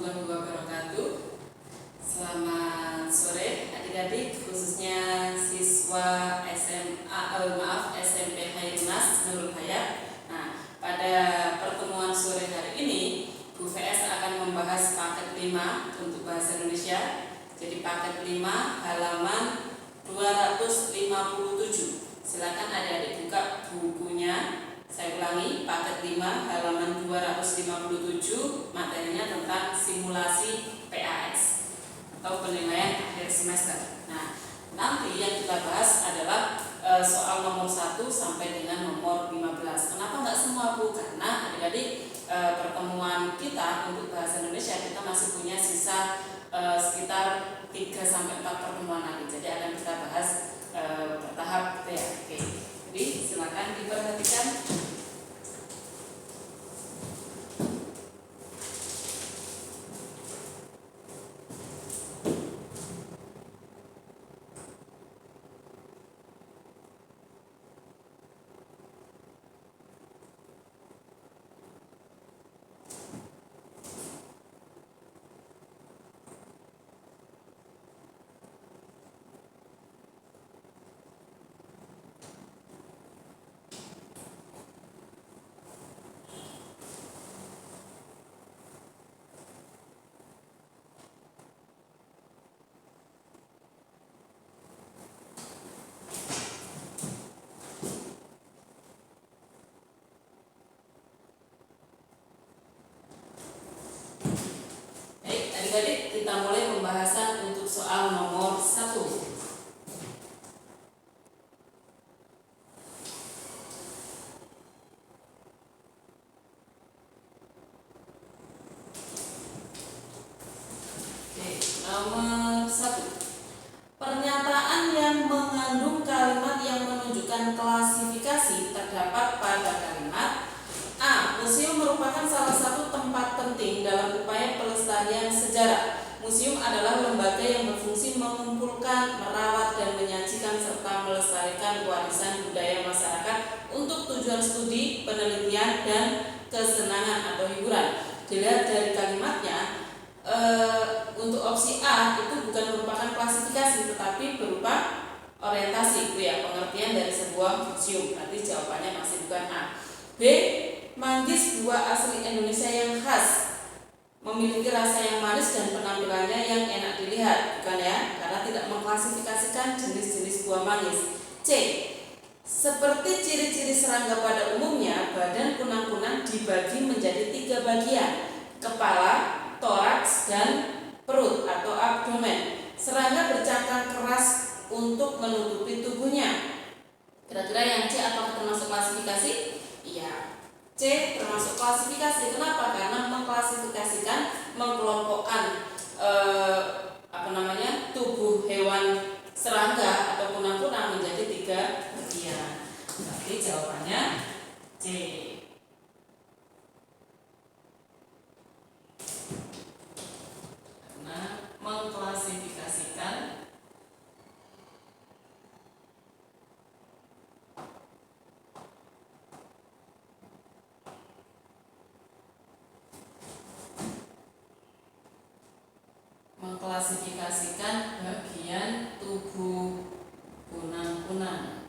warahmatullahi wabarakatuh. Selamat sore adik-adik, khususnya siswa SMP Khairunas Nurul Hayat. Nah, pada pertemuan sore hari ini, Bu VS akan membahas paket 5 untuk bahasa Indonesia. Jadi paket 5 halaman 257. Silakan adik-adik buka bukunya. Saya ulangi, paket 5 halaman 257, materinya tentang simulasi PAS atau penilaian akhir semester. Nah, nanti yang kita bahas adalah soal nomor 1 sampai dengan nomor 15. Kenapa nggak semua, Bu? Karena adik-adik pertemuan kita untuk bahasa Indonesia kita masih punya sisa sekitar 3 sampai 4 pertemuan lagi. Jadi akan kita bahas bertahap gitu ya. Oke. Jadi silakan diperhatikan. Adik-adik, kita mulai pembahasan untuk soal nomor 1. Oke, nomor 1. Pernyataan yang mengandung kalimat yang menunjukkan klasifikasi terdapat pada kalimat A. Museum merupakan salah satu tempat penting dalam upaya pelestarian sejarah. Museum adalah lembaga yang berfungsi mengumpulkan, merawat, dan menyajikan serta melestarikan warisan budaya masyarakat untuk tujuan studi, penelitian, dan kesenangan atau hiburan. Dilihat dari kalimatnya, untuk opsi A itu bukan merupakan klasifikasi tetapi berupa orientasi, itu ya, pengertian dari sebuah museum. Berarti jawabannya masih bukan A. B. Manggis buah asli Indonesia yang khas, memiliki rasa yang manis dan penampilannya yang enak dilihat, bukan ya, karena tidak mengklasifikasikan jenis-jenis buah manggis. C. Seperti ciri-ciri serangga pada umumnya, badan kunang-kunang dibagi menjadi 3 bagian: kepala, toraks, dan perut atau abdomen. Serangga bercangkang keras untuk menutupi tubuhnya. Kira-kira yang C apakah termasuk klasifikasi? Iya, C termasuk klasifikasi. Kenapa? Karena mengklasifikasikan, mengkelompokkan tubuh hewan serangga atau kunang-kunang menjadi 3 bagian. Berarti jawabannya C. Karena mengklasifikasikan bagian tubuh kunang-kunang.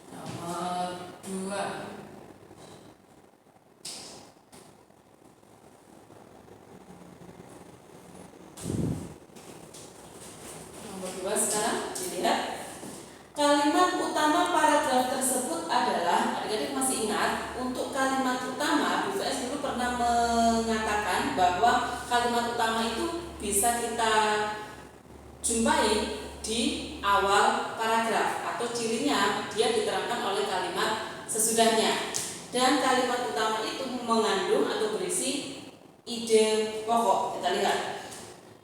Nomor 2. Nomor 2 sekarang dilihat. Kalimat utama paragraf tersebut adalah, adik-adik masih ingat, untuk kalimat utama, Bu VS dulu pernah mengatakan bahwa kalimat utama itu bisa kita jumpai di awal paragraf, atau cirinya dia diterangkan oleh kalimat sesudahnya. Dan kalimat utama itu mengandung atau berisi ide pokok. Kita lihat.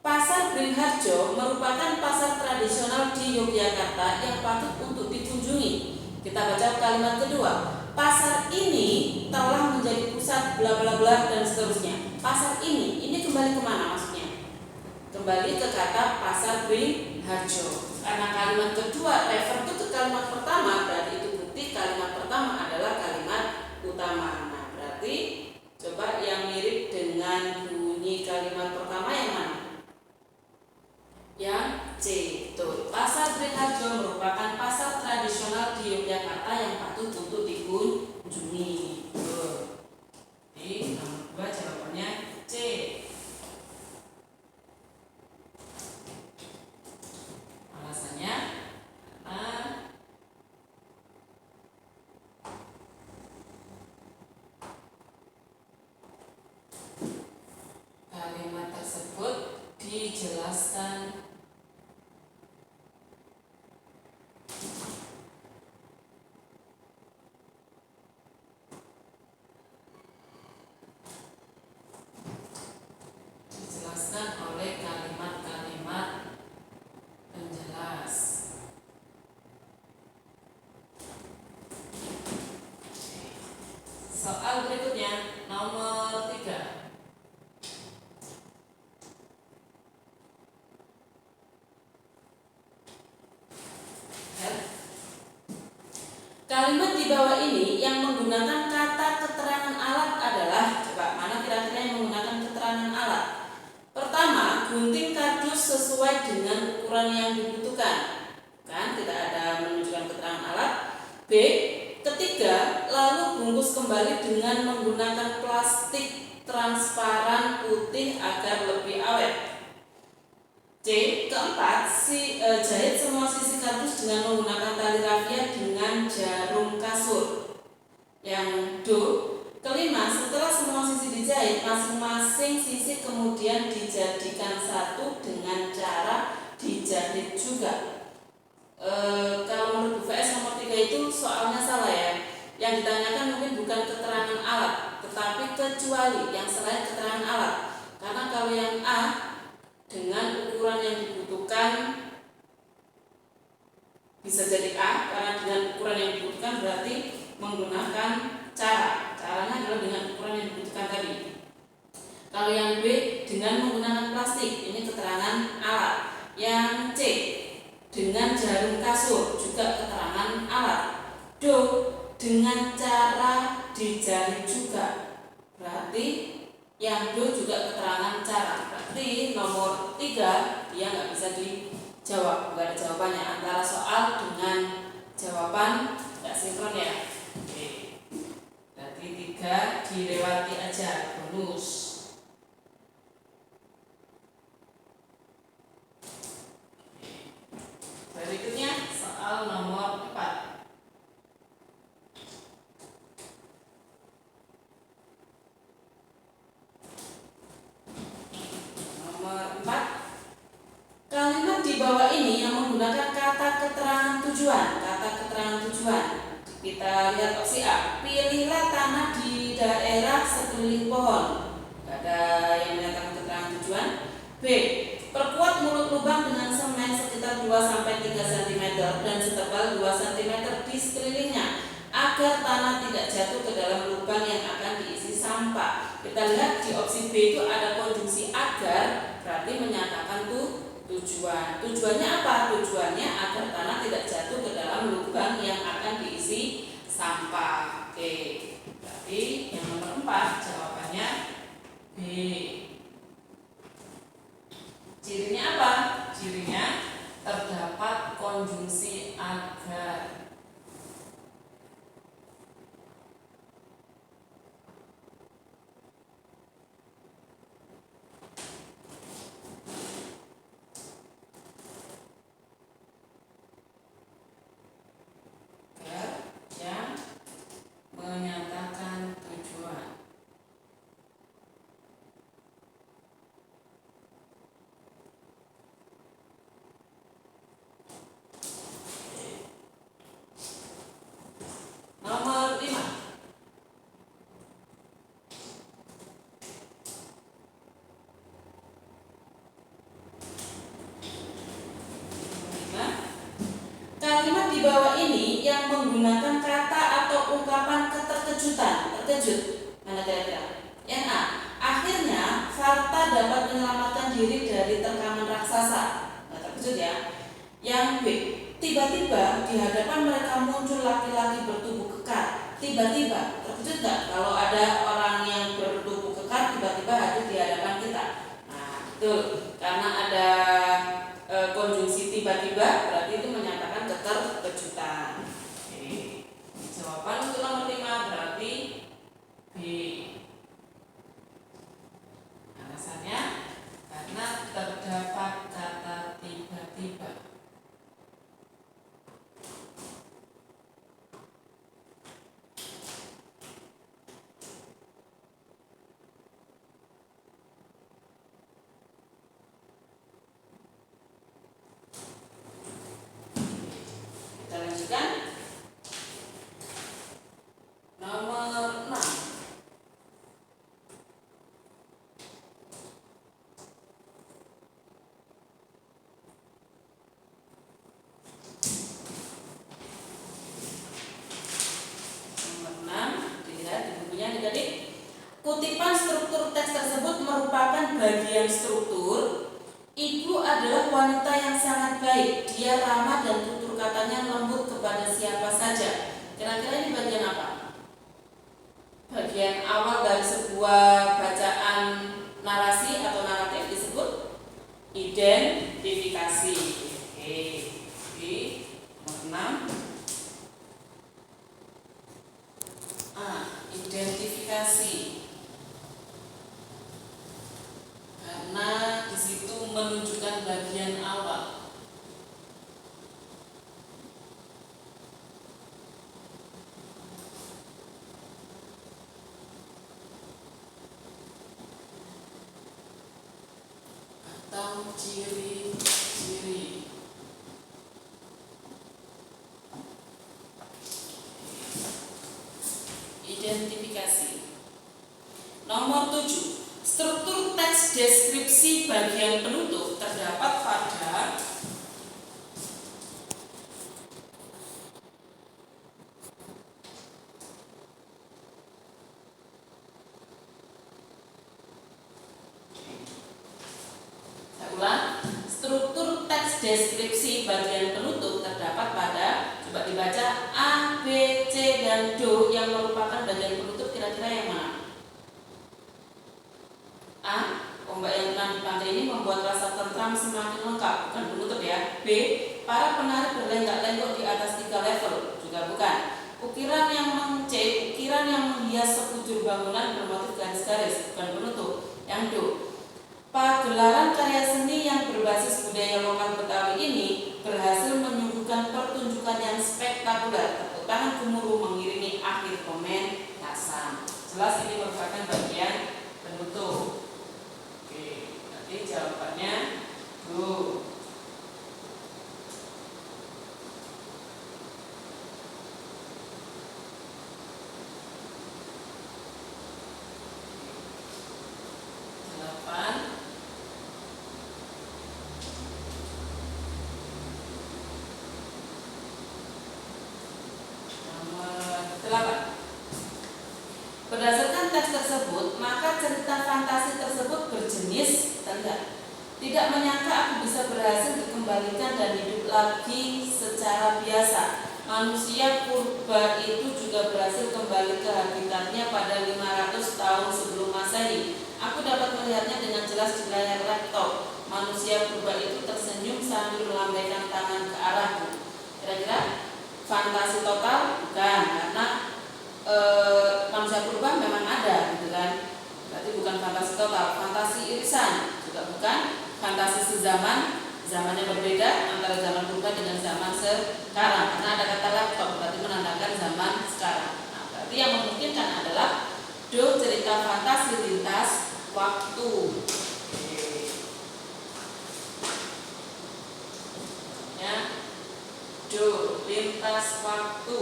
Pasar Beringharjo merupakan pasar tradisional di Yogyakarta yang patut untuk dikunjungi. Kita baca kalimat kedua. Pasar ini telah menjadi pusat bla bla bla dan seterusnya. Pasar ini kembali kemana maksudnya? Kembali ke kata pasar Beringharjo. Harjo. Karena kalimat kedua refer to ke kalimat pertama, berarti itu bukti kalimat pertama adalah kalimat utama. Nah, berarti coba yang mirip dengan bunyi kalimat pertama yang mana? Yang C. Tuh, Pasar Beringharjo merupakan pasar tradisional di Yogyakarta yang patut untuk dikunjungi. Tuh. Jadi nomor 2 jawabannya C. Alasannya karena kalimat tersebut dijelaskan oleh kalimat-kalimat penjelas. Soal berikutnya nomor 3. Kalimat di bawah ini yang menggunakan kata keterangan alat adalah, coba mana kira-kira yang menggunakan keterangan alat? Pertama, gunting kardus sesuai dengan ukuran yang dibutuhkan. Kan tidak ada menunjukkan keterangan alat. B. Ketiga, lalu bungkus kembali dengan menggunakan plastik transparan putih agar lebih awet. C. Keempat, jahit semua sisi kardus dengan menggunakan tali rafia dengan jarum kasur. Yang D. Kelima, setelah semua sisi dijahit, masing-masing sisi kemudian dijadikan satu dengan cara dijahit juga. Kalau menurut Bu VS nomor 3 itu soalnya salah ya. Yang ditanyakan mungkin bukan keterangan alat, tetapi kecuali yang selain keterangan alat. Karena kalau yang A dengan ukuran yang dibutuhkan bisa jadi A, karena dengan ukuran yang dibutuhkan berarti menggunakan caranya adalah dengan ukuran yang dibutuhkan tadi. Kalau yang B dengan menggunakan plastik, ini keterangan alat. Yang C dengan jarum kasur, juga keterangan alat. D dengan cara dijahit juga, berarti yang D juga keterangan cara. Berarti nomor 3 dia nggak bisa dijawab, nggak ada jawabannya. Antara soal dengan jawaban nggak sinkron ya. Oke. Berarti 3 dilewati aja, bonus. Berikutnya soal nomor 4. Kalimat di bawah ini yang menggunakan kata keterangan tujuan. Kata keterangan tujuan. Kita lihat opsi A. Pilihlah tanah di daerah sekeliling pohon. Tidak ada yang menyatakan keterangan tujuan. B. Perkuat mulut lubang dengan semen sekitar 2-3 cm dan setebal 2 cm di sekelilingnya agar tanah tidak jatuh ke dalam lubang yang akan diisi sampah. Kita lihat di opsi B itu ada konjungsi agar, berarti menyatakan tujuan. Tujuannya apa? Tujuannya agar tanah tidak jatuh ke dalam lubang yang akan diisi sampah. Oke. Berarti yang nomor 4 jawabannya B. Cirinya apa? Cirinya terdapat konjungsi agar. Yang menyatakan tujuan. Nomor 5. Kalimat di bawah ini yang menggunakan kata atau ungkapan keterkejutan. Terkejut. Mana kira-kira? Yang A. Akhirnya Farta dapat menyelamatkan diri dari terkaman raksasa. Nah, terkejut ya. Yang B, tiba-tiba di hadapan mereka muncul laki-laki bertubuh kekar. Tiba-tiba, terkejut nggak kalau ada orang yang bertubuh kekar tiba-tiba hadir di hadapan kita? Nah, betul. Karena ada konjungsi tiba-tiba, berarti itu menyatakan keterkejutan. Oke. Jawaban untuk nomor 5 berarti B. Alasannya karena terdapat kata tiba-tiba. Kita lanjutkan. Nomor 6. Kutipan struktur teks tersebut merupakan bagian struktur. Ibu adalah wanita yang sangat baik. Dia ramah dan tutur katanya lembut kepada siapa saja. Kira-kira ini bagian apa? Bagian awal dari sebuah bacaan narasi atau naratif disebut identifikasi. Oke. Nomor 6. Identifikasi. Karena di situ menunjukkan bagian awal. Atau ciri-ciri. Identifikasi. Nomor 7. Struktur teks deskripsi bagian penutup terdapat pada struktur teks deskripsi bagian penutup terdapat pada, coba dibaca, A, B, C, dan D yang merupakan bagian penutup. Kira-kira yang mana? A. Ombak yang tenang di pantai ini membuat rasa tentram semakin lengkap, bukan penutup ya. B. Para penari berlenggak-lenggok di atas 3 level, juga bukan. Ukiran yang menghias sekujur bangunan bermotif garis-garis, bukan penutup. Yang D. Pagelaran karya seni yang berbasis budaya lokal Betawi ini berhasil menyuguhkan pertunjukan yang spektakuler. Tepuk tangan gemuruh mengiringi akhir pementasan. Jelas ini merupakan bagian penutup. Oke, nanti jawabannya tuh. Berdasarkan teks tersebut, maka cerita fantasi tersebut berjenis tanda. Tidak menyangka aku bisa berhasil dikembalikan dan hidup lagi secara biasa. Manusia purba itu juga berhasil kembali ke habitatnya pada 500 tahun sebelum Masehi. Aku dapat melihatnya dengan jelas di layar laptop. Manusia purba itu tersenyum sambil melambaikan tangan ke arahku. Kira-kira fantasi total? Bukan, karena manusia purba memang ada, gitu kan? Berarti bukan fantasi total. Fantasi irisan juga bukan. Fantasi sezaman, zamannya berbeda antara zaman purba dengan zaman sekarang. Karena ada kata laptop, berarti menandakan zaman sekarang. Nah, berarti yang memungkinkan adalah cerita fantasi lintas waktu. Ya, lintas waktu.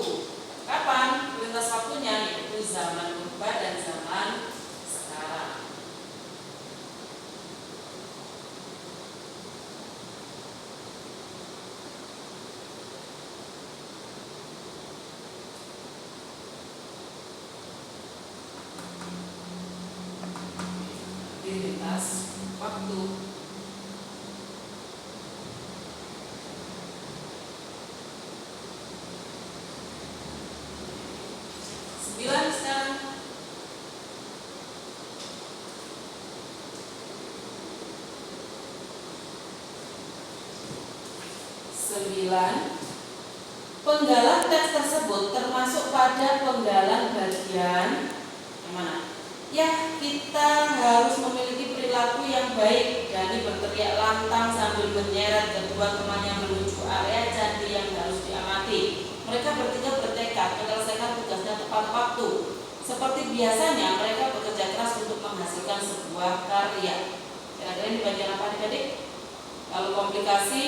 Kapan lintas waktunya? Yaitu zaman purba dan zaman sekarang. Lintas waktu. 9. Penggalan teks tersebut termasuk pada penggalan bagian yang mana? Ya, kita harus memiliki perilaku yang baik. Dani berteriak lantang sambil menyeret kedua temannya menuju area candi yang harus diamati. Mereka bertiga bertekad menyelesaikan tugasnya tepat waktu. Seperti biasanya, mereka bekerja keras untuk menghasilkan sebuah karya. Kira-kira ini bagian apa adik-adik? Kalau komplikasi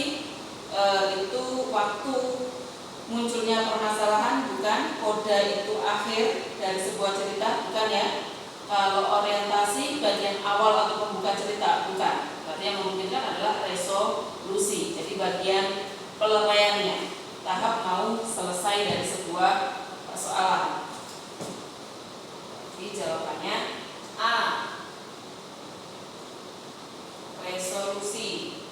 itu waktu munculnya permasalahan, bukan. Koda itu akhir dari sebuah cerita, bukan ya. Kalau orientasi bagian awal atau pembuka cerita, bukan. Berarti yang memungkinkan adalah resolusi. Jadi bagian peleraiannya, tahap mau selesai dari sebuah persoalan. Jadi jawabannya A. Resolusi.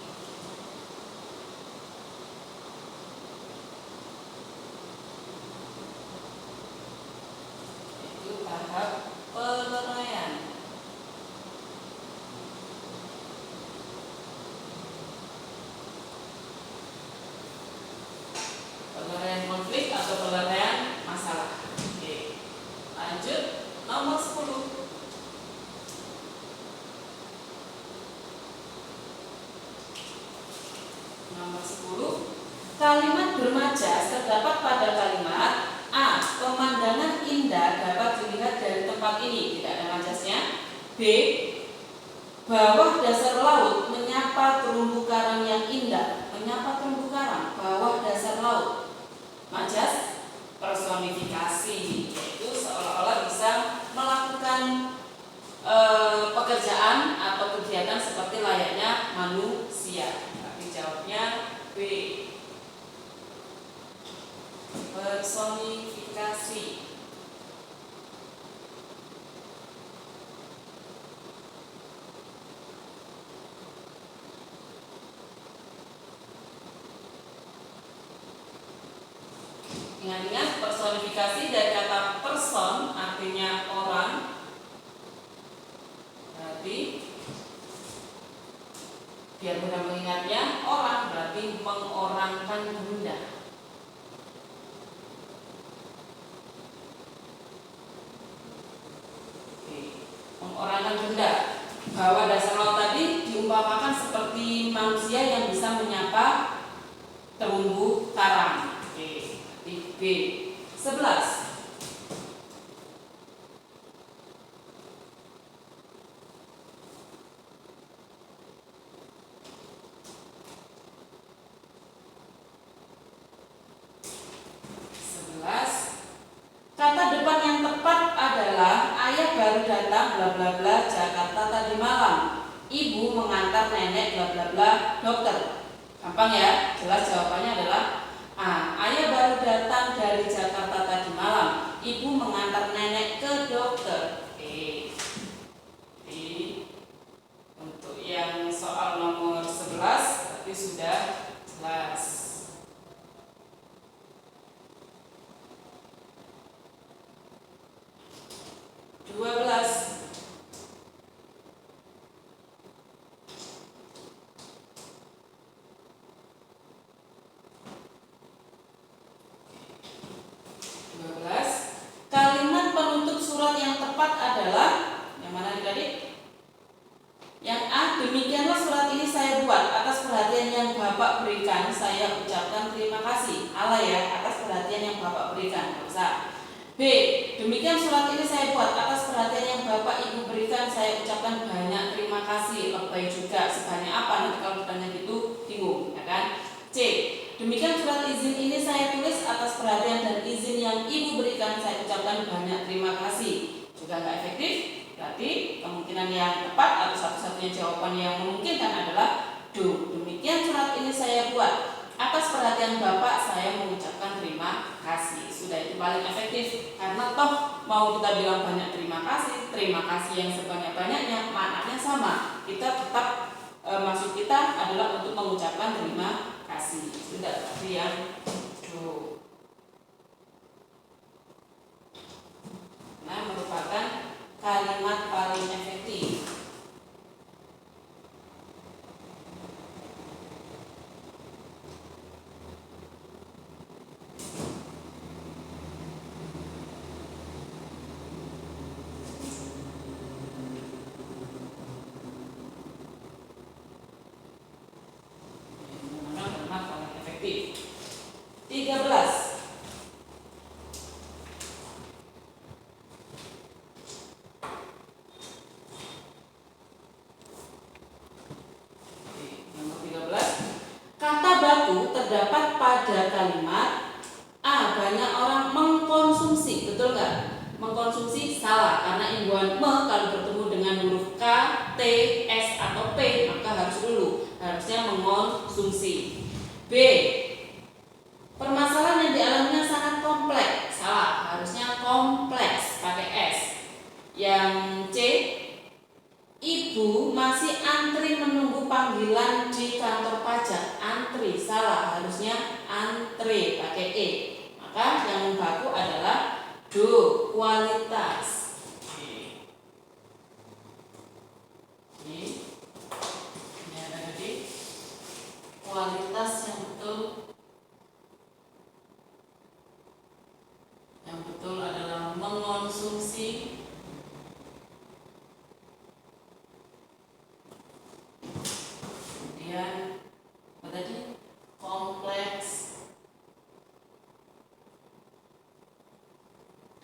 Itu tahap peleraian. Peleraian konflik atau peleraian masalah. Oke. Lanjut nomor 10. Nomor 10. Kalimat bermajas terdapat pada kalimat A. Pemandangan indah dapat dilihat dari tempat ini. Tidak ada majasnya. B. Bawah dasar laut menyapa terumbu karang yang indah. Menyapa terumbu karang, bawah dasar laut. Majas personifikasi, yaitu seolah-olah bisa melakukan pekerjaan atau kegiatan seperti layaknya manusia. Tapi jawabnya B. Personifikasi. Ingat-ingat, personifikasi dari kata person artinya orang. Berarti biar mudah mengingatnya, orang berarti mengorangkan benda. Mengorangkan benda. Bawah dasar laut tadi diumpamakan seperti manusia yang bisa menyapa terumbu karang. Oke. B. 11. Kata depan yang tepat adalah ayah baru datang bla bla bla Jakarta tadi malam. Ibu mengantar nenek bla bla bla dokter. Gampang ya? Jelas jawabannya adalah A. Ayah baru datang dari Jakarta tadi malam. Ibu mengantar nenek ke dokter. Untuk yang soal nomor 11 tapi sudah jelas. 12. Kalimat penutup surat yang tepat adalah yang mana adik-adik? Yang A. Demikianlah surat ini saya buat. Atas perhatian yang Bapak berikan, saya ucapkan terima kasih. Alah ya, atas perhatian yang Bapak berikan. Gak usah. B. Demikian surat ini saya buat. Atas perhatian yang Bapak Ibu berikan, saya ucapkan banyak terima kasih. Lebay juga. Sebanyak apa? Nanti kalau ditanya gitu bingung, ya kan? C. Demikian surat izin ini saya tulis. Atas perhatian dan izin yang Ibu berikan, saya ucapkan banyak terima kasih. Juga nggak efektif. Berarti kemungkinan yang tepat atau satu-satunya jawaban yang memungkinkan adalah D. Demikian surat ini saya buat. Atas perhatian Bapak, saya mengucapkan terima kasih. Sudah, itu paling efektif. Karena toh mau kita bilang banyak terima kasih yang sebanyak-banyaknya, maknanya sama. Kita tetap maksud kita adalah untuk mengucapkan terima kasih. Sudah, tapi yang do. Nah, merupakan kalimat paling efektif. efektif. 13. Nomor 13. Kata baku terdapat pada kalimat A. Banyak orang mengkonsumsi. Betul nggak? Mengkonsumsi salah, karena imbuhan me kalau bertemu dengan huruf K, T, S atau P maka harus dulu, harusnya mengkonsumsi. B. Permasalahan yang dialaminya sangat kompleks. Salah, harusnya kompleks pakai S. Yang C. Ibu masih antri menunggu panggilan di kantor pajak. Antri, salah, harusnya antre pakai E. Maka yang baku adalah do, kualitas. Ini ada tadi kualitas yang betul. Yang betul adalah mengonsumsi. Kemudian apa tadi? Kompleks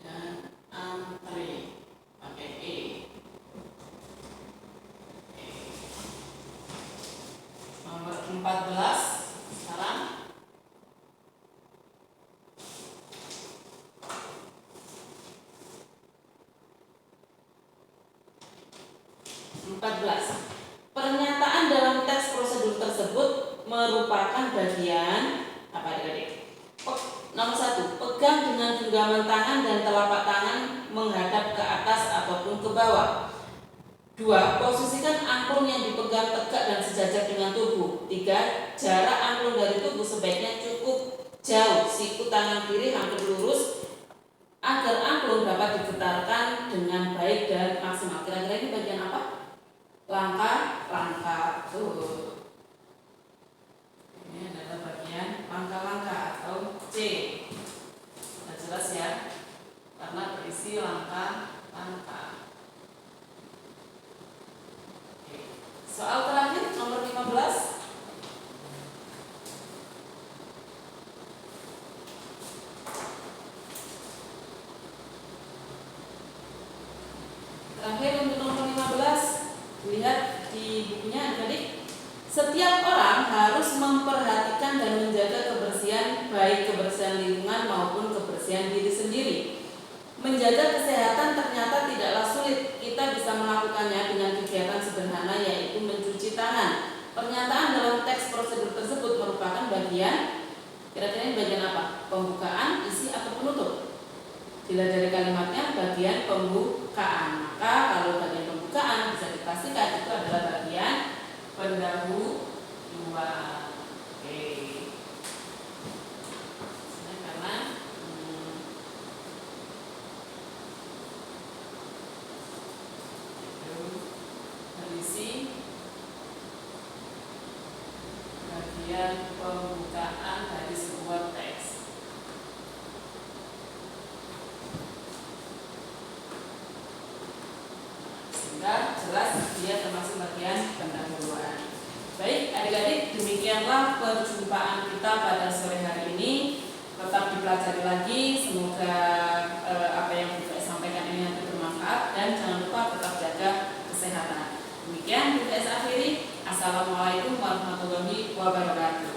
dan antre pakai E. Nomor 14 sekarang. Pernyataan dalam teks prosedur tersebut merupakan bagian apa adik-adik? Nomor 1, pegang dengan genggaman tangan dan telapak tangan menghadap ke atas ataupun ke bawah. 2, posisikan angklung yang dipegang tegak dan sejajar dengan tubuh. 3, jarak angklung dari tubuh sebaiknya cukup jauh, siku tangan kiri hampir lurus agar angklung dapat digetarkan dengan baik dan maksimal. Kira-kira ini bagian apa? Langkah-langkah. Tuh. Ini adalah bagian langkah-langkah atau C. Sudah jelas ya? Karena berisi langkah-langkah. Soal terakhir nomor 15. Terakhir untuk nomor 15, lihat di bukunya adik-adik. Setiap orang harus memperhatikan dan menjaga kebersihan, baik kebersihan lingkungan maupun kebersihan diri sendiri. Menjaga kesehatan ternyata tidaklah sulit. Kita bisa melakukannya dengan kegiatan sederhana, yaitu mencuci tangan. Pernyataan dalam teks prosedur tersebut merupakan bagian, kira-kira ini bagian apa? Pembukaan, isi, atau penutup? Bila dari kalimatnya bagian pembukaan, maka kalau bagian pembukaan bisa dipastikan itu adalah bagian pendahuluan. Oke. Karena berisi bagian pembukaan dari sebuah teks. Sehingga jelas dia termasuk bagian pendahuluan. Baik adik-adik, demikianlah perjumpaan kita pada sore hari ini. Tetap dipelajari lagi, semoga apa yang kita sampaikan ini nanti bermanfaat, dan jangan lupa tetap jaga kesehatan. Demikian kita akhiri. Assalamualaikum warahmatullahi wabarakatuh.